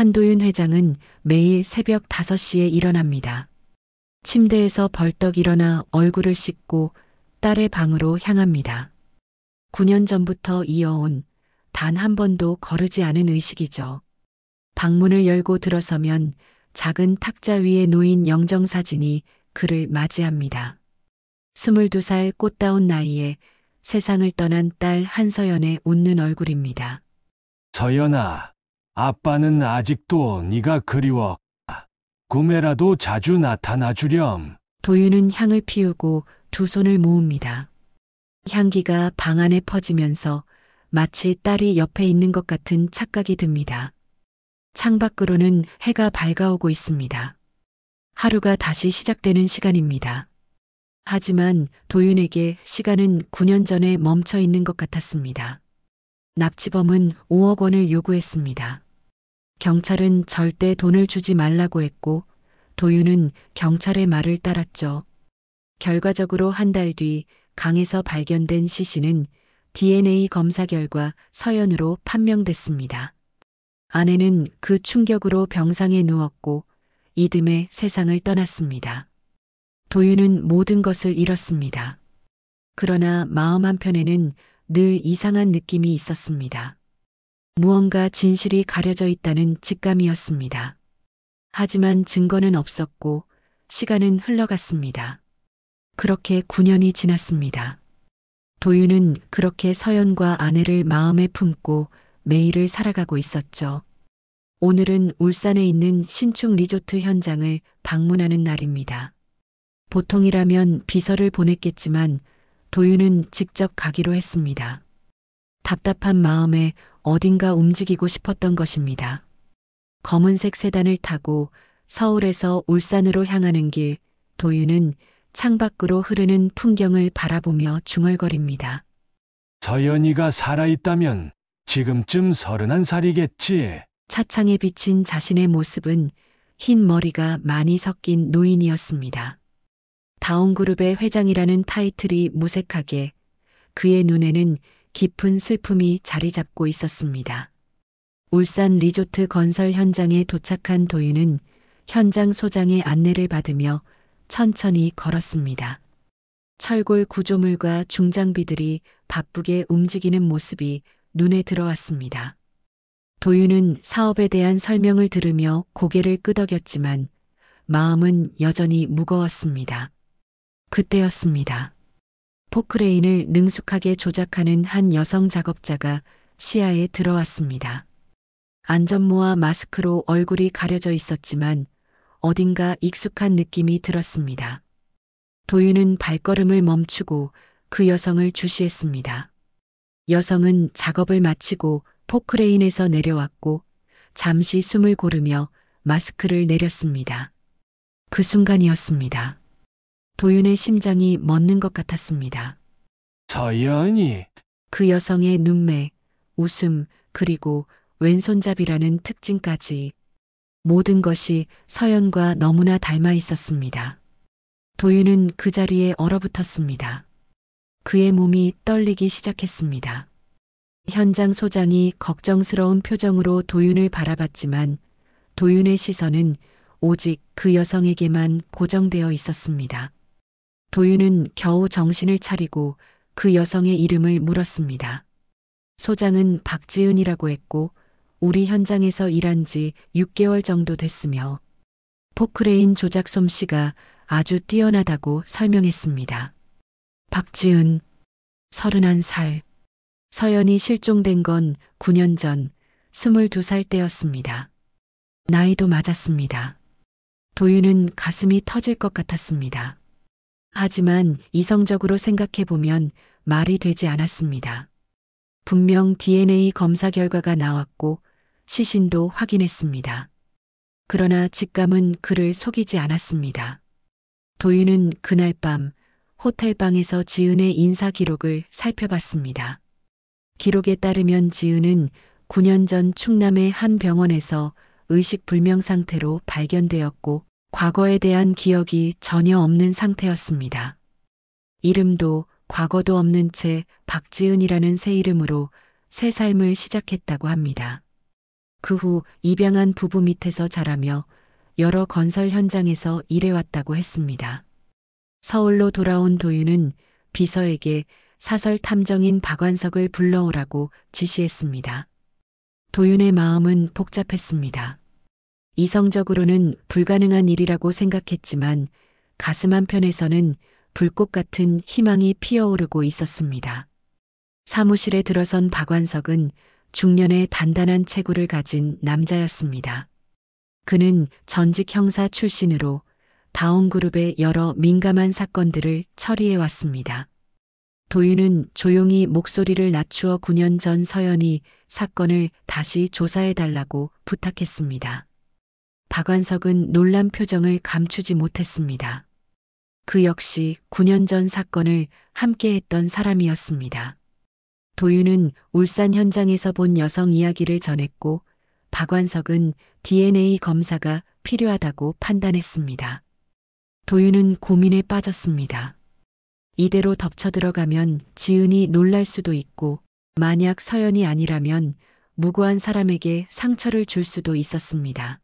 한도윤 회장은 매일 새벽 5시에 일어납니다. 침대에서 벌떡 일어나 얼굴을 씻고 딸의 방으로 향합니다. 9년 전부터 이어온 단 한 번도 거르지 않은 의식이죠. 방문을 열고 들어서면 작은 탁자 위에 놓인 영정사진이 그를 맞이합니다. 22살 꽃다운 나이에 세상을 떠난 딸 한서연의 웃는 얼굴입니다. 서연아, 아빠는 아직도 네가 그리워. 꿈에라도 자주 나타나 주렴. 도윤은 향을 피우고 두 손을 모읍니다. 향기가 방 안에 퍼지면서 마치 딸이 옆에 있는 것 같은 착각이 듭니다. 창밖으로는 해가 밝아오고 있습니다. 하루가 다시 시작되는 시간입니다. 하지만 도윤에게 시간은 9년 전에 멈춰 있는 것 같았습니다. 납치범은 5억 원을 요구했습니다. 경찰은 절대 돈을 주지 말라고 했고 도윤은 경찰의 말을 따랐죠. 결과적으로 한 달 뒤 강에서 발견된 시신은 DNA 검사 결과 서연으로 판명됐습니다. 아내는 그 충격으로 병상에 누웠고 이듬해 세상을 떠났습니다. 도윤은 모든 것을 잃었습니다. 그러나 마음 한편에는 늘 이상한 느낌이 있었습니다. 무언가 진실이 가려져 있다는 직감이었습니다. 하지만 증거는 없었고 시간은 흘러갔습니다. 그렇게 9년이 지났습니다. 도윤은 그렇게 서연과 아내를 마음에 품고 매일을 살아가고 있었죠. 오늘은 울산에 있는 신축 리조트 현장을 방문하는 날입니다. 보통이라면 비서를 보냈겠지만 도윤은 직접 가기로 했습니다. 답답한 마음에 어딘가 움직이고 싶었던 것입니다. 검은색 세단을 타고 서울에서 울산으로 향하는 길, 도윤은 창밖으로 흐르는 풍경을 바라보며 중얼거립니다. 서연이가 살아있다면 지금쯤 31살이겠지. 차창에 비친 자신의 모습은 흰 머리가 많이 섞인 노인이었습니다. 다운그룹의 회장이라는 타이틀이 무색하게 그의 눈에는 깊은 슬픔이 자리 잡고 있었습니다. 울산 리조트 건설 현장에 도착한 도윤은 현장 소장의 안내를 받으며 천천히 걸었습니다. 철골 구조물과 중장비들이 바쁘게 움직이는 모습이 눈에 들어왔습니다. 도윤은 사업에 대한 설명을 들으며 고개를 끄덕였지만 마음은 여전히 무거웠습니다. 그때였습니다. 포크레인을 능숙하게 조작하는 한 여성 작업자가 시야에 들어왔습니다. 안전모와 마스크로 얼굴이 가려져 있었지만 어딘가 익숙한 느낌이 들었습니다. 도윤은 발걸음을 멈추고 그 여성을 주시했습니다. 여성은 작업을 마치고 포크레인에서 내려왔고 잠시 숨을 고르며 마스크를 내렸습니다. 그 순간이었습니다. 도윤의 심장이 멎는 것 같았습니다. 서연이. 그 여성의 눈매, 웃음, 그리고 왼손잡이라는 특징까지 모든 것이 서연과 너무나 닮아 있었습니다. 도윤은 그 자리에 얼어붙었습니다. 그의 몸이 떨리기 시작했습니다. 현장 소장이 걱정스러운 표정으로 도윤을 바라봤지만 도윤의 시선은 오직 그 여성에게만 고정되어 있었습니다. 도윤은 겨우 정신을 차리고 그 여성의 이름을 물었습니다. 소장은 박지은이라고 했고 우리 현장에서 일한 지 6개월 정도 됐으며 포크레인 조작 솜씨가 아주 뛰어나다고 설명했습니다. 박지은, 31살. 서연이 실종된 건 9년 전 22살 때였습니다. 나이도 맞았습니다. 도윤은 가슴이 터질 것 같았습니다. 하지만 이성적으로 생각해보면 말이 되지 않았습니다. 분명 DNA 검사 결과가 나왔고 시신도 확인했습니다. 그러나 직감은 그를 속이지 않았습니다. 도윤은 그날 밤 호텔방에서 지은의 인사 기록을 살펴봤습니다. 기록에 따르면 지은은 9년 전 충남의 한 병원에서 의식불명 상태로 발견되었고 과거에 대한 기억이 전혀 없는 상태였습니다. 이름도 과거도 없는 채 박지은이라는 새 이름으로 새 삶을 시작했다고 합니다. 그 후 입양한 부부 밑에서 자라며 여러 건설 현장에서 일해왔다고 했습니다. 서울로 돌아온 도윤은 비서에게 사설 탐정인 박완석을 불러오라고 지시했습니다. 도윤의 마음은 복잡했습니다. 이성적으로는 불가능한 일이라고 생각했지만 가슴 한편에서는 불꽃 같은 희망이 피어오르고 있었습니다. 사무실에 들어선 박완석은 중년의 단단한 체구를 가진 남자였습니다. 그는 전직 형사 출신으로 다온그룹의 여러 민감한 사건들을 처리해 왔습니다. 도윤은 조용히 목소리를 낮추어 9년 전 서연이 사건을 다시 조사해 달라고 부탁했습니다. 박완석은 놀란 표정을 감추지 못했습니다. 그 역시 9년 전 사건을 함께했던 사람이었습니다. 도윤은 울산 현장에서 본 여성 이야기를 전했고 박완석은 DNA 검사가 필요하다고 판단했습니다. 도윤은 고민에 빠졌습니다. 이대로 덮쳐 들어가면 지은이 놀랄 수도 있고 만약 서연이 아니라면 무고한 사람에게 상처를 줄 수도 있었습니다.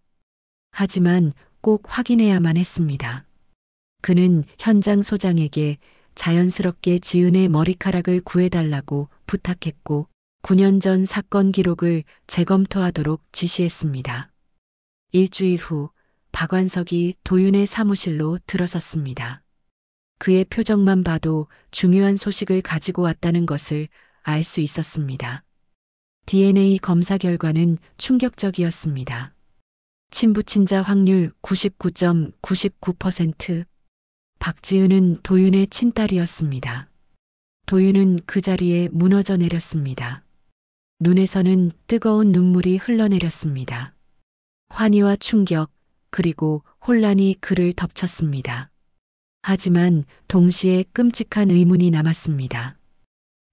하지만 꼭 확인해야만 했습니다. 그는 현장 소장에게 자연스럽게 지은의 머리카락을 구해달라고 부탁했고 9년 전 사건 기록을 재검토하도록 지시했습니다. 일주일 후 박완석이 도윤의 사무실로 들어섰습니다. 그의 표정만 봐도 중요한 소식을 가지고 왔다는 것을 알 수 있었습니다. DNA 검사 결과는 충격적이었습니다. 친부친자 확률 99.99%. 박지은은 도윤의 친딸이었습니다. 도윤은 그 자리에 무너져 내렸습니다. 눈에서는 뜨거운 눈물이 흘러내렸습니다. 환희와 충격, 그리고 혼란이 그를 덮쳤습니다. 하지만 동시에 끔찍한 의문이 남았습니다.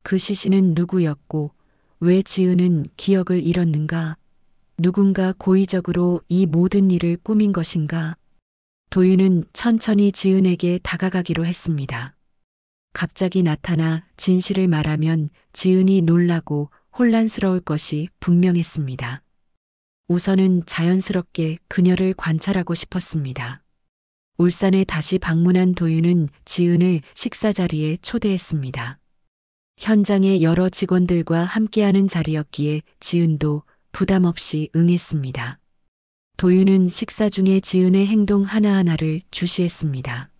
그 시신은 누구였고 왜 지은은 기억을 잃었는가? 누군가 고의적으로 이 모든 일을 꾸민 것인가? 도윤은 천천히 지은에게 다가가기로 했습니다. 갑자기 나타나 진실을 말하면 지은이 놀라고 혼란스러울 것이 분명했습니다. 우선은 자연스럽게 그녀를 관찰하고 싶었습니다. 울산에 다시 방문한 도윤은 지은을 식사 자리에 초대했습니다. 현장의 여러 직원들과 함께하는 자리였기에 지은도 부담 없이 응했습니다. 도윤은 식사 중에 지은의 행동 하나하나를 주시했습니다.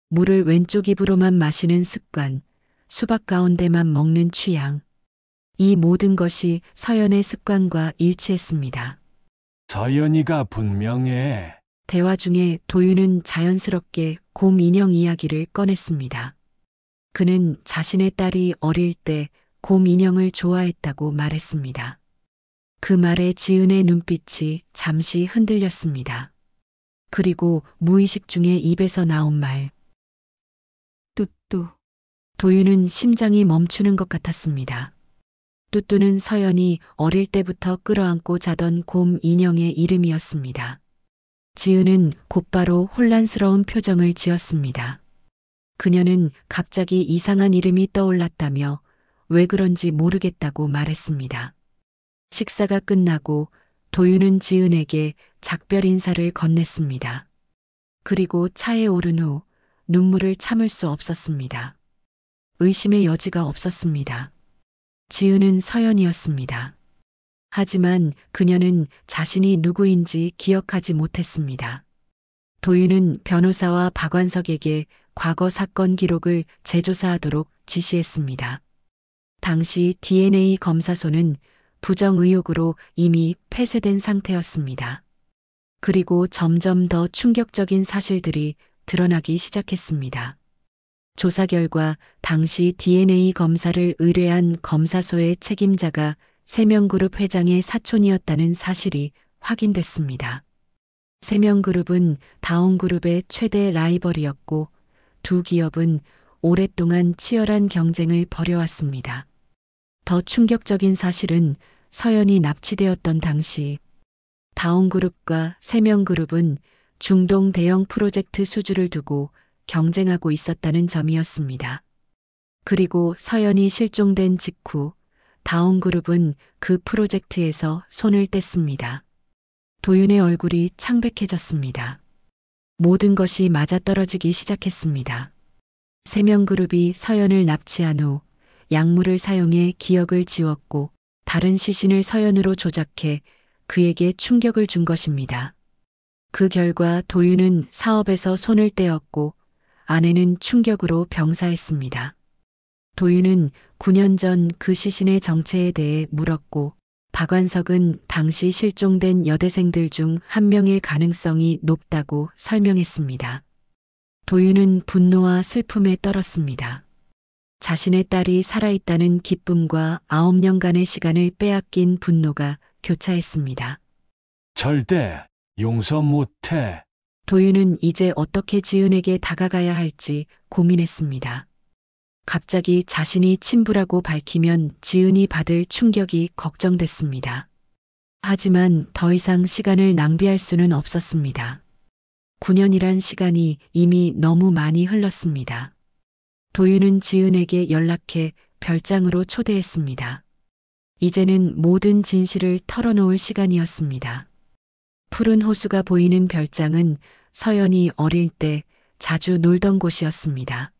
물을 왼쪽 입으로만 마시는 습관, 수박 가운데만 먹는 취향. 이 모든 것이 서연의 습관과 일치했습니다. 서연이가 분명해. 대화 중에 도윤은 자연스럽게 곰 인형 이야기를 꺼냈습니다. 그는 자신의 딸이 어릴 때 곰 인형을 좋아했다고 말했습니다. 그 말에 지은의 눈빛이 잠시 흔들렸습니다. 그리고 무의식 중에 입에서 나온 말. 뚜뚜. 도윤은 심장이 멈추는 것 같았습니다. 뚜뚜는 서연이 어릴 때부터 끌어안고 자던 곰 인형의 이름이었습니다. 지은은 곧바로 혼란스러운 표정을 지었습니다. 그녀는 갑자기 이상한 이름이 떠올랐다며 왜 그런지 모르겠다고 말했습니다. 식사가 끝나고 도윤은 지은에게 작별 인사를 건넸습니다. 그리고 차에 오른 후 눈물을 참을 수 없었습니다. 의심의 여지가 없었습니다. 지은은 서연이었습니다. 하지만 그녀는 자신이 누구인지 기억하지 못했습니다. 도윤은 변호사와 박완석에게 과거 사건 기록을 재조사하도록 지시했습니다. 당시 DNA 검사소는 부정 의혹으로 이미 폐쇄된 상태였습니다. 그리고 점점 더 충격적인 사실들이 드러나기 시작했습니다. 조사 결과 당시 DNA 검사를 의뢰한 검사소의 책임자가 세명그룹 회장의 사촌이었다는 사실이 확인됐습니다. 세명그룹은 다온그룹의 최대 라이벌이었고 두 기업은 오랫동안 치열한 경쟁을 벌여왔습니다. 더 충격적인 사실은 서연이 납치되었던 당시 다온그룹과 세명그룹은 중동 대형 프로젝트 수주를 두고 경쟁하고 있었다는 점이었습니다. 그리고 서연이 실종된 직후 다운그룹은 그 프로젝트에서 손을 뗐습니다. 도윤의 얼굴이 창백해졌습니다. 모든 것이 맞아떨어지기 시작했습니다. 세명그룹이 서연을 납치한 후 약물을 사용해 기억을 지웠고 다른 시신을 서연으로 조작해 그에게 충격을 준 것입니다. 그 결과 도윤은 사업에서 손을 떼었고 아내는 충격으로 병사했습니다. 도윤은 9년 전 그 시신의 정체에 대해 물었고 박완석은 당시 실종된 여대생들 중 한 명일 가능성이 높다고 설명했습니다. 도윤은 분노와 슬픔에 떨었습니다. 자신의 딸이 살아있다는 기쁨과 9년간의 시간을 빼앗긴 분노가 교차했습니다. 절대 용서 못해. 도윤은 이제 어떻게 지은에게 다가가야 할지 고민했습니다. 갑자기 자신이 친부라고 밝히면 지은이 받을 충격이 걱정됐습니다. 하지만 더 이상 시간을 낭비할 수는 없었습니다. 9년이란 시간이 이미 너무 많이 흘렀습니다. 도윤은 지은에게 연락해 별장으로 초대했습니다. 이제는 모든 진실을 털어놓을 시간이었습니다. 푸른 호수가 보이는 별장은 서연이 어릴 때 자주 놀던 곳이었습니다.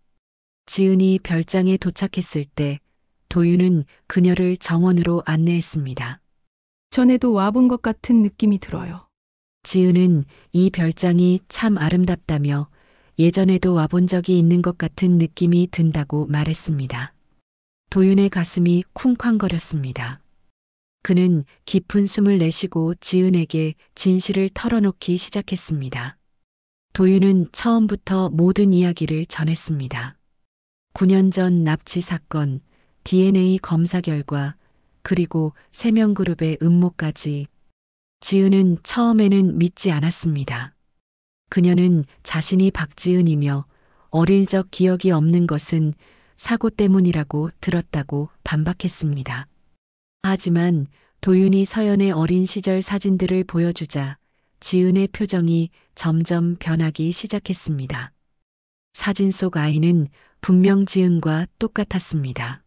지은이 별장에 도착했을 때 도윤은 그녀를 정원으로 안내했습니다. 전에도 와본 것 같은 느낌이 들어요. 지은은 이 별장이 참 아름답다며 예전에도 와본 적이 있는 것 같은 느낌이 든다고 말했습니다. 도윤의 가슴이 쿵쾅거렸습니다. 그는 깊은 숨을 내쉬고 지은에게 진실을 털어놓기 시작했습니다. 도윤은 처음부터 모든 이야기를 전했습니다. 9년 전 납치 사건, DNA 검사 결과, 그리고 세명그룹의 음모까지. 지은은 처음에는 믿지 않았습니다. 그녀는 자신이 박지은이며 어릴 적 기억이 없는 것은 사고 때문이라고 들었다고 반박했습니다. 하지만 도윤이 서연의 어린 시절 사진들을 보여주자 지은의 표정이 점점 변하기 시작했습니다. 사진 속 아이는 분명 지은과 똑같았습니다.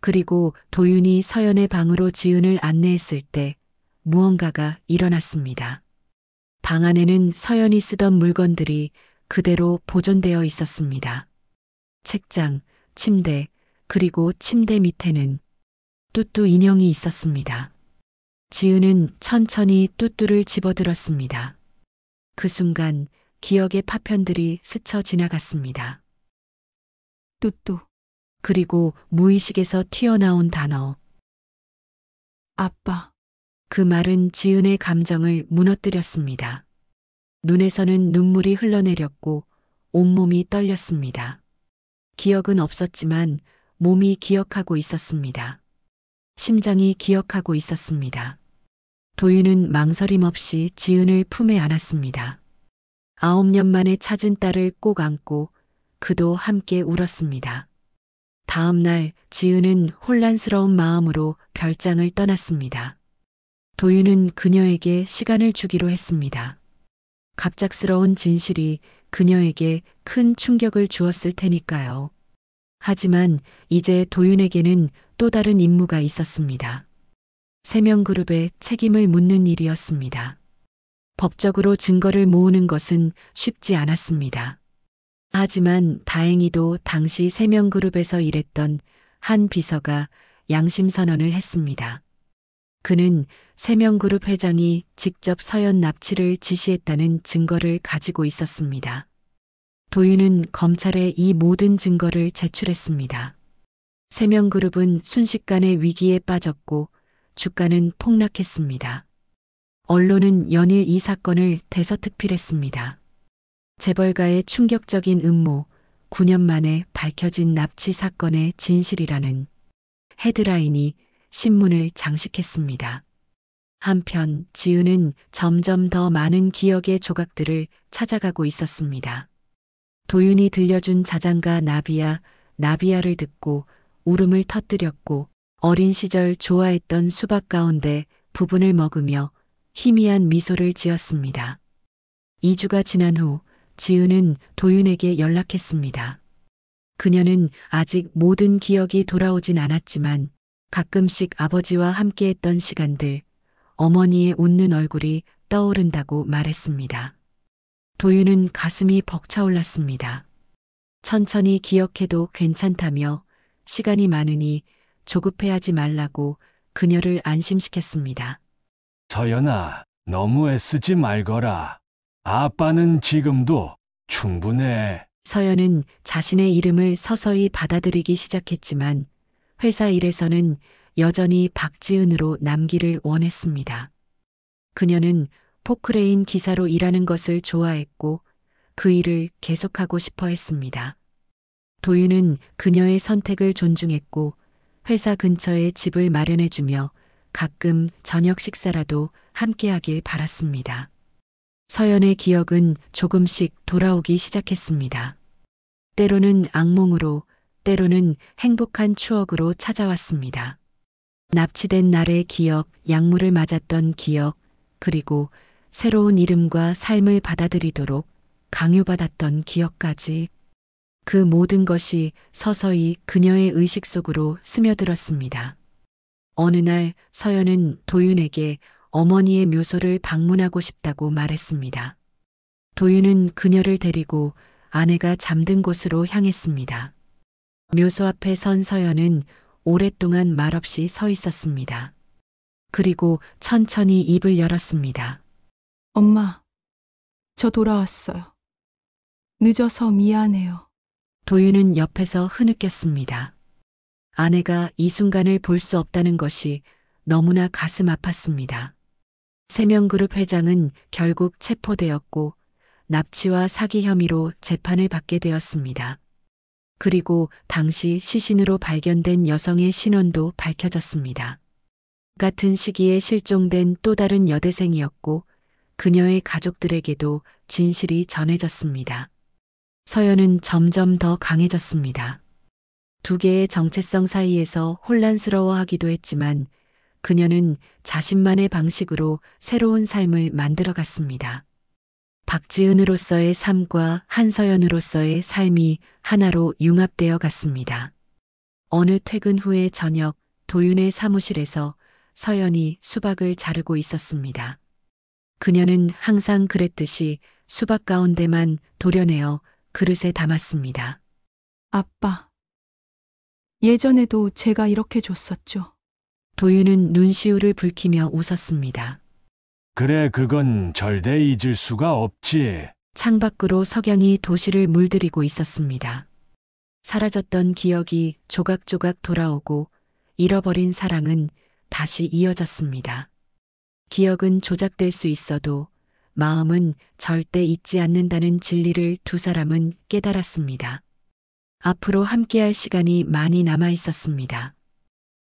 그리고 도윤이 서연의 방으로 지은을 안내했을 때 무언가가 일어났습니다. 방 안에는 서연이 쓰던 물건들이 그대로 보존되어 있었습니다. 책장, 침대, 그리고 침대 밑에는 뚜뚜 인형이 있었습니다. 지은은 천천히 뚜뚜를 집어들었습니다. 그 순간 기억의 파편들이 스쳐 지나갔습니다. 뚜뚜. 그리고 무의식에서 튀어나온 단어. 아빠. 그 말은 지은의 감정을 무너뜨렸습니다. 눈에서는 눈물이 흘러내렸고 온몸이 떨렸습니다. 기억은 없었지만 몸이 기억하고 있었습니다. 심장이 기억하고 있었습니다. 도윤은 망설임 없이 지은을 품에 안았습니다. 9년 만에 찾은 딸을 꼭 안고 그도 함께 울었습니다. 다음 날 지은은 혼란스러운 마음으로 별장을 떠났습니다. 도윤은 그녀에게 시간을 주기로 했습니다. 갑작스러운 진실이 그녀에게 큰 충격을 주었을 테니까요. 하지만 이제 도윤에게는 또 다른 임무가 있었습니다. 세명그룹의 책임을 묻는 일이었습니다. 법적으로 증거를 모으는 것은 쉽지 않았습니다. 하지만 다행히도 당시 세명그룹에서 일했던 한 비서가 양심선언을 했습니다. 그는 세명그룹 회장이 직접 서연 납치를 지시했다는 증거를 가지고 있었습니다. 도윤은 검찰에 이 모든 증거를 제출했습니다. 세명그룹은 순식간에 위기에 빠졌고 주가는 폭락했습니다. 언론은 연일 이 사건을 대서특필했습니다. 재벌가의 충격적인 음모, 9년 만에 밝혀진 납치 사건의 진실이라는 헤드라인이 신문을 장식했습니다. 한편 지은은 점점 더 많은 기억의 조각들을 찾아가고 있었습니다. 도윤이 들려준 자장가 나비야를 듣고 울음을 터뜨렸고 어린 시절 좋아했던 수박 가운데 부분을 먹으며 희미한 미소를 지었습니다. 2주가 지난 후 지은은 도윤에게 연락했습니다. 그녀는 아직 모든 기억이 돌아오진 않았지만 가끔씩 아버지와 함께했던 시간들, 어머니의 웃는 얼굴이 떠오른다고 말했습니다. 도윤은 가슴이 벅차올랐습니다. 천천히 기억해도 괜찮다며 시간이 많으니 조급해하지 말라고 그녀를 안심시켰습니다. 서연아, 너무 애쓰지 말거라. 아빠는 지금도 충분해. 서연은 자신의 이름을 서서히 받아들이기 시작했지만 회사 일에서는 여전히 박지은으로 남기를 원했습니다. 그녀는 포크레인 기사로 일하는 것을 좋아했고 그 일을 계속하고 싶어 했습니다. 도윤은 그녀의 선택을 존중했고 회사 근처에 집을 마련해주며 가끔 저녁 식사라도 함께하길 바랐습니다. 서연의 기억은 조금씩 돌아오기 시작했습니다. 때로는 악몽으로, 때로는 행복한 추억으로 찾아왔습니다. 납치된 날의 기억, 약물을 맞았던 기억, 그리고 새로운 이름과 삶을 받아들이도록 강요받았던 기억까지 그 모든 것이 서서히 그녀의 의식 속으로 스며들었습니다. 어느 날 서연은 도윤에게 어머니의 묘소를 방문하고 싶다고 말했습니다. 도윤은 그녀를 데리고 아내가 잠든 곳으로 향했습니다. 묘소 앞에 선 서연은 오랫동안 말없이 서 있었습니다. 그리고 천천히 입을 열었습니다. 엄마, 저 돌아왔어요. 늦어서 미안해요. 도윤은 옆에서 흐느꼈습니다. 아내가 이 순간을 볼 수 없다는 것이 너무나 가슴 아팠습니다. 세명그룹 회장은 결국 체포되었고 납치와 사기 혐의로 재판을 받게 되었습니다. 그리고 당시 시신으로 발견된 여성의 신원도 밝혀졌습니다. 같은 시기에 실종된 또 다른 여대생이었고 그녀의 가족들에게도 진실이 전해졌습니다. 서연은 점점 더 강해졌습니다. 두 개의 정체성 사이에서 혼란스러워하기도 했지만 그녀는 자신만의 방식으로 새로운 삶을 만들어갔습니다. 박지은으로서의 삶과 한서연으로서의 삶이 하나로 융합되어 갔습니다. 어느 퇴근 후의 저녁, 도윤의 사무실에서 서연이 수박을 자르고 있었습니다. 그녀는 항상 그랬듯이 수박 가운데만 도려내어 그릇에 담았습니다. 아빠, 예전에도 제가 이렇게 줬었죠. 도윤은 눈시울을 붉히며 웃었습니다. 그래, 그건 절대 잊을 수가 없지. 창밖으로 석양이 도시를 물들이고 있었습니다. 사라졌던 기억이 조각조각 돌아오고 잃어버린 사랑은 다시 이어졌습니다. 기억은 조작될 수 있어도 마음은 절대 잊지 않는다는 진리를 두 사람은 깨달았습니다. 앞으로 함께할 시간이 많이 남아 있었습니다.